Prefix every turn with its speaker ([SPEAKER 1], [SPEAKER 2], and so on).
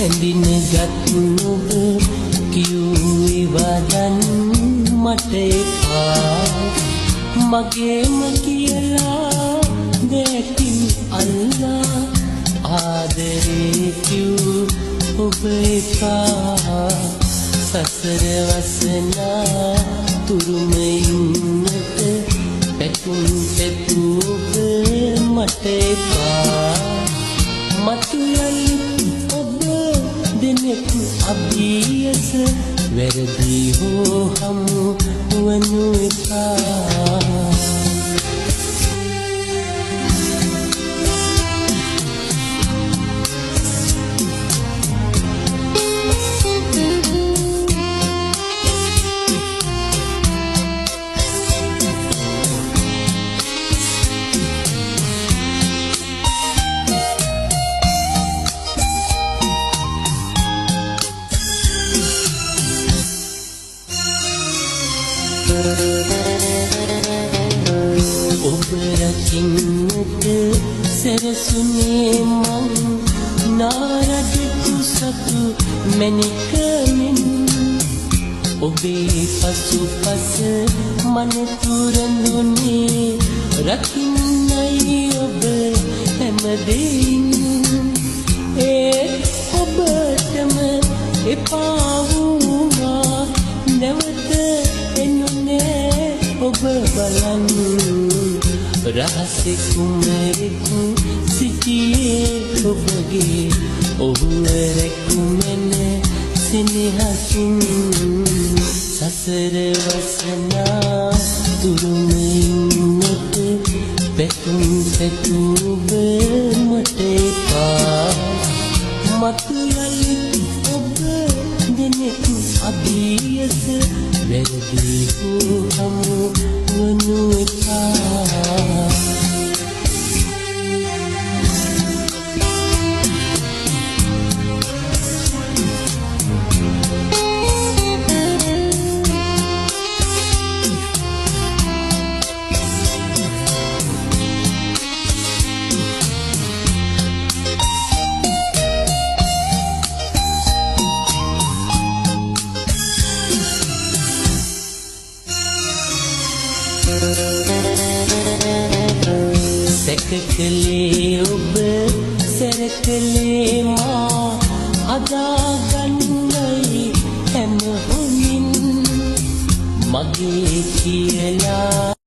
[SPEAKER 1] හැඳිනගත් නුඹ කියූ වදන් මට එපා මගේම කියලා දැකින් අල්ලා ආදරේ කියූ ඔබ එපා සසර වසනා තුරුම ඉන්නට පැතුම් පැතුව මට එපා මතුයලි ඔබ දෙනෙකු අභියස වැරදි හෝ හමු වනු එපා ඔබ රකින්නට සැරසුනේ මං නාරජකු සතු මැණිකමින් ඔබේ පසුපස මනතුරඳුනේ රකින්නයි ඔබ හැමදේම ඔබටම එපා වුණා නැවත එන්නේ ඔබ බලන්න රහසේ කුමරෙකු සිටියේ ඔබගේ ඔහුව රැකුමන සෙනෙහසින් සසර වසනා දුරුම ඉන්නට පැතුම් පැතුව මට එපා මතුයලි ඔබ දෙනෙකු අභියස වැරදි හෝ හමු වනු එපා සැකකලේ ඔබ සැරකලේ මා අදාගන්නයි හැම හොමින් මගේ කියලා